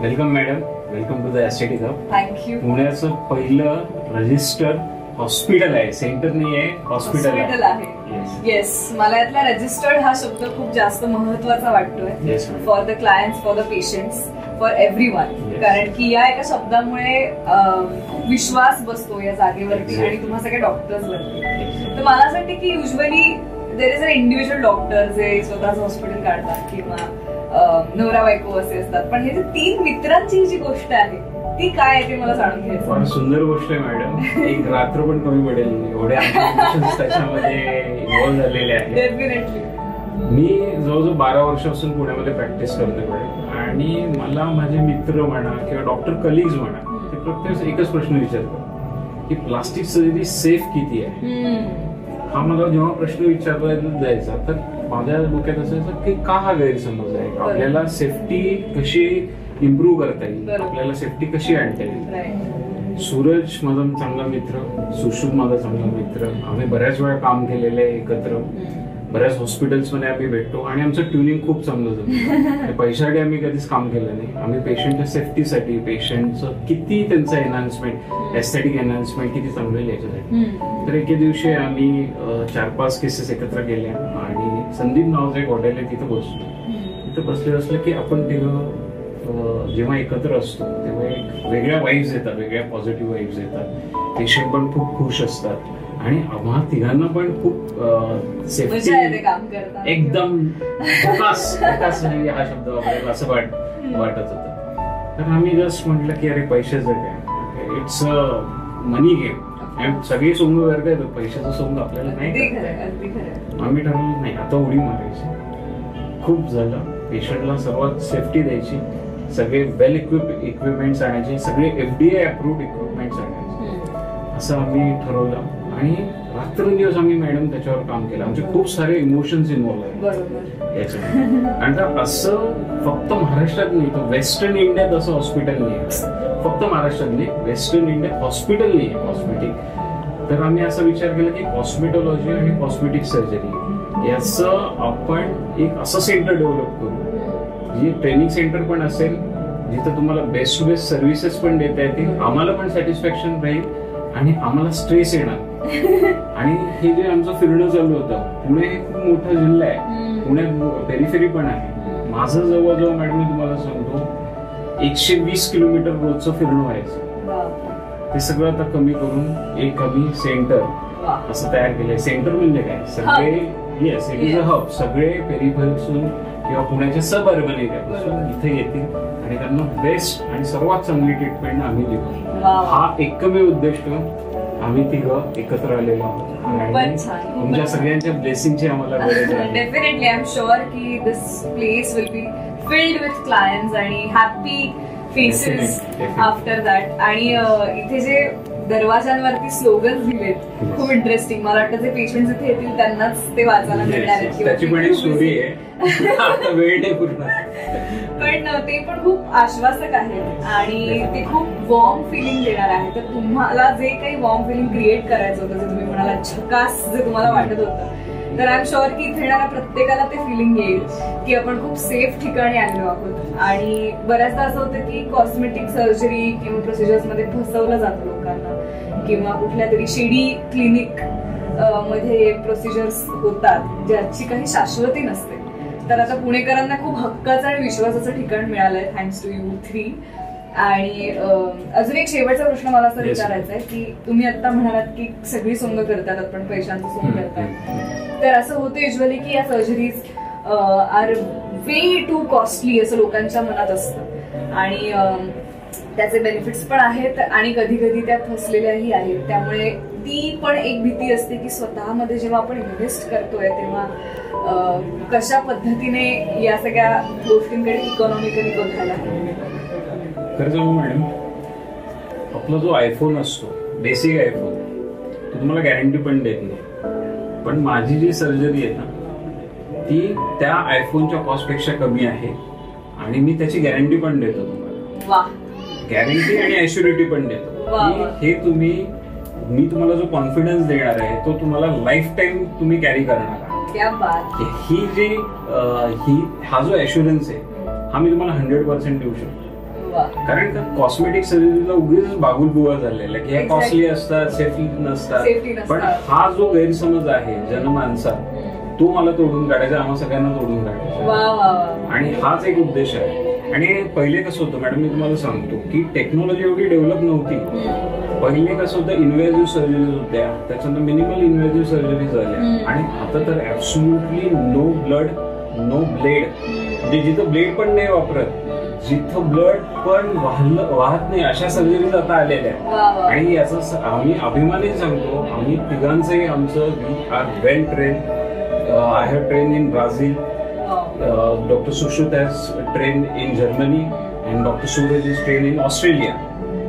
Welcome madam, welcome to the aesthetic hub. Thank you. पुण्याचं पहिलं registered hospital आहे, centre नाही आहे, हॉस्पिटल आहे. येस, मला यातला रजिस्टर्ड हा शब्द खूप जास्त महत्वाचा वाटतोय for the clients, for the patients, for everyone. कारण की या एका शब्दामुळे खूप विश्वास बसतो या जागेवरती आणि तुम्हा सगळ्या डॉक्टर्सवरती. तर मला असं वाटतं की usually there is a individual doctor जे स्वतःच हॉस्पिटल काढतात किंवा नवरा बायको असे असतात, पण हे जे 3 मित्रांची जी गोष्ट आहे ती काय आहे ते मला जाणून घ्यायचं. फार सुंदर गोष्ट आहे मॅडम. एक रात्र पण कमी पडेल, एवढे त्याच्यामध्ये इन्व्हॉल्व झालेले आहेत. डेफिनेटली. मी जवळजवळ 12 वर्षापासून पुण्यामध्ये प्रॅक्टिस करतोय मॅडम, आणि मला माझे मित्र म्हणा किंवा डॉक्टर कलिग्स म्हणा, ते प्रत्येक एकच प्रश्न विचारतात की प्लास्टिक सर्जरी सेफ किती आहे. हा मला जेव्हा प्रश्न विचारला जायचा तर माझ्या डोक्यात असायचं की का हा गैरसमज आहे. आपल्याला सेफ्टी कशी इम्प्रूव्ह करता येईल, आपल्याला सेफ्टी कशी आणता येईल. सूरज माझा चांगला मित्र, सुश्रुत माझा चांगला मित्र, आम्ही बऱ्याच वेळा काम केलेलं आहे एकत्र, बऱ्याच हॉस्पिटल्स मध्ये आम्ही भेटतो आणि आमचं ट्युनिंग खूप चांगलं जमतं. पैशासाठी आम्ही कधीच काम केलं नाही. आम्ही पेशंटच्या सेफ्टीसाठी, पेशंटचं किती त्यांचं एनहान्समेंट, एस्थेटिक एनहान्समेंट किती चांगलं आहे याच्यासाठी. तर एके दिवशी आम्ही 4-5 केसेस एकत्र केल्या आणि संदीप नावाचं एक हॉटेल आहे, तिथं बसलो. तिथं बसले असलं की आपण तिथं जेव्हा एकत्र असतो तेव्हा एक वेगळ्या वाईब्स येतात, वेगळ्या पॉझिटिव्ह वाईब्स येतात. पेशंट पण खूप खुश असतात आणि आम्हा तिघांना पण खूप सेफ्टी एकदम हा शब्द वापरायला असं वाटत होतं. तर आम्ही जस्ट म्हटलं की अरे पैशाचं काय, इट्स अ मनी गेम. सगळी सोंग वर्ग येतो, पैशाचं सोंग आपल्याला नाही. आम्ही ठरवलं नाही, आता उडी मारायची. खूप झालं, पेशंटला सर्वात सेफ्टी द्यायची, सगळे वेल इक्विपमेंट्स आणायचे, सगळे FDA अप्रूव्ड इक्विपमेंट्स आणायचे, असं आम्ही ठरवलं. आणि रात्रंदिवस आम्ही मॅडम त्याच्यावर काम केलं. आमचे खूप सारे इमोशन्स इन्व्हॉल्व आहेत याच्यामध्ये. आणि असं फक्त महाराष्ट्रात नाही, तर वेस्टर्न इंडियात असं हॉस्पिटल नाही आहे. फक्त महाराष्ट्रात नाही, वेस्टर्न इंडियात हॉस्पिटल नाही आहे कॉस्मेटिक. तर आम्ही असा विचार केला की कॉस्मेटॉलॉजी आणि कॉस्मेटिक सर्जरी याचं आपण एक असं सेंटर डेव्हलप करू, जे ट्रेनिंग सेंटर पण असेल, जिथं तुम्हाला बेस्ट टू बेस्ट सर्व्हिसेस पण देता येतील, आम्हाला पण सॅटिस्फॅक्शन राहील आणि आम्हाला स्ट्रेस येणार. आणि हे जे आमचं फिरणं चालू होतं, पुणे हे खूप मोठा जिल्हा आहे, पुण्यात पेरिफेरी पण आहे. माझं जवळजवळ मॅडम मी तुम्हाला सांगतो 120 किलोमीटर रोजचं फिरणं व्हायचं. ते सगळं आता कमी करून एक आम्ही सेंटर असं तयार केलंय. सेंटर म्हणजे काय, सगळे yes it is a hub, सगळे पेरिफेरीपासून किंवा पुण्याच्या सब अर्बन एरियापासून इथे येतील आणि त्यांना बेस्ट आणि सर्वात चांगली ट्रीटमेंट आम्ही देऊ. हा एकमेव उद्देश आम्ही तिघं एकत्र आलेलो आहोत आणि तुमच्या सगळ्यांच्या ब्लेसिंगची आम्हाला गरज आहे. डेफिनेटली आय एम शुअर की this place will be filled with clients आणि हॅपी फेसेस आफ्टर दॅट. आणि इथे जे दरवाजांवरती स्लोगन्स दिलेत खूप इंटरेस्टिंग. मला वाटतं जे पेशंट्स इथे येतील त्यांनाच ते वाचायला मिळणार आहेत. त्याची पण एक स्टोरी आहे, वेळ नाही पूर्ण, पण ते पण खूप आश्वासक आहे आणि ते खूप वॉर्म फिलिंग देणार आहे. तर तुम्हाला जे काही वॉर्म फिलिंग क्रिएट करायचं होतं, जे तुम्ही म्हणाला झकास जे तुम्हाला वाटत होतं, तर आय एम शुअर की इथे येणाऱ्या प्रत्येकाला ते फिलिंग येईल की आपण खूप सेफ ठिकाणी आलेलो आहोत. आणि बऱ्याचदा असं होतं की कॉस्मेटिक सर्जरी किंवा प्रोसिजर्स मध्ये फसवलं जातं लोकांना, किंवा कुठल्या तरी शेडी क्लिनिक मध्ये प्रोसिजर्स होतात ज्याची काही शाश्वती नसते. तर आता पुणेकरांना खूप हक्काचं आणि विश्वासाचं ठिकाण मिळालंय थँक्स टू यू 3. आणि अजून एक शेवटचा प्रश्न मला असं विचारायचा आहे की तुम्ही आता म्हणालात की सगळी सोंग करतात, आपण पैशांचं सोंग करतात, तर असं होतं युजली की या surgeries are way too costly असं लोकांच्या मनात असतं आणि त्याचे बेनिफिट्स पण आहेत आणि कधी कधी त्या फसलेल्याही आहेत. त्यामुळे ती पण एक भीती असते की स्वतःमध्ये जेव्हा आपण इन्व्हेस्ट करतोय तेव्हा कशा पद्धतीने या सगळ्या गोष्टींकडे इकॉनॉमिकली बघायला. खरं सांगू मॅडम, आपला जो आयफोन असतो, बेसिक आयफोन, तो तुम्हाला गॅरंटी पण देत नाही. पण माझी जी सर्जरी आहे ना, ती त्या आयफोनच्या कॉस्टपेक्षा कमी आहे आणि मी त्याची गॅरंटी पण देतो तुम्हाला. गॅरंटी आणि ॲश्युरिटी पण देतो. हे मी तुम्हाला जो कॉन्फिडन्स देणार आहे तो तुम्हाला लाईफ टाइम तुम्ही कॅरी करणार आहे. ही जी हा जो ॲश्युरन्स आहे हा मी तुम्हाला 100% देऊ शकतो. वा. कारण का कॉस्मेटिक सर्जरीला उगीच बागुलबुवा झालेला की ह्या Exactly. कॉस्टली असतात, सेफली Safety नसतात. नसतात. पण हा जो गैरसमज आहे जनमानसात, तो मला तोडून काढायचा, आम्हा सगळ्यांना तोडून काढायचा. वा वा वा. आणि हाच एक उद्देश आहे. आणि पहिले कसं होतं मॅडम, मी तुम्हाला सांगतो की टेक्नॉलॉजी एवढी डेव्हलप नव्हती. पहिले कसं होतं, इन्व्हेजिव्ह सर्जरीज होत्या, त्याच्यानंतर मिनिमल इन्व्हेजिव्ह सर्जरीज झाल्या, आणि आता तर absolutely no blood no blade. म्हणजे जिथं ब्लेड पण नाही वापरत, जिथं ब्लड पण वाहत नाही, अशा सर्जरीज आता आलेल्या वा आहेत. वा. आणि याचा आम्ही अभिमानाने सांगतो, आम्ही तिघांचंही आमचं we are well train. I have train in Brazil, Dr. Sushruth has trained in Germany and Dr. Suraj is trained in Australia.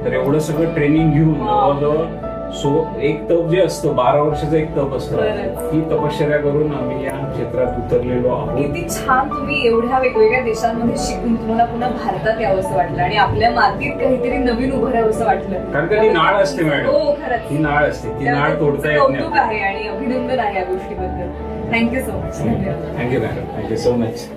तर एवढं सगळं ट्रेनिंग घेऊन जवळजवळ एक तप जे असतं 12 वर्षाचं एक तप असतं, खरंच. ती तपश्चर्या करून आम्ही या क्षेत्रात उतरलेलो आहोत. किती छान. तुम्ही एवढ्या वेगवेगळ्या देशांमध्ये शिकून तुम्हाला पुन्हा भारतात यावंसं वाटलं आणि आपल्या मातीत काहीतरी नवीन उभं राहावंसं वाटलं. कारण का ती नाळ असते मॅडम. हो खरंच. ती नाळ असते, ती नाळ तोडता येत कौतुक नाही. आहे आणि अभिनंदन आहे या गोष्टीबद्दल. Thank you so much. धन्यवाद. Thank you madam, thank you so much.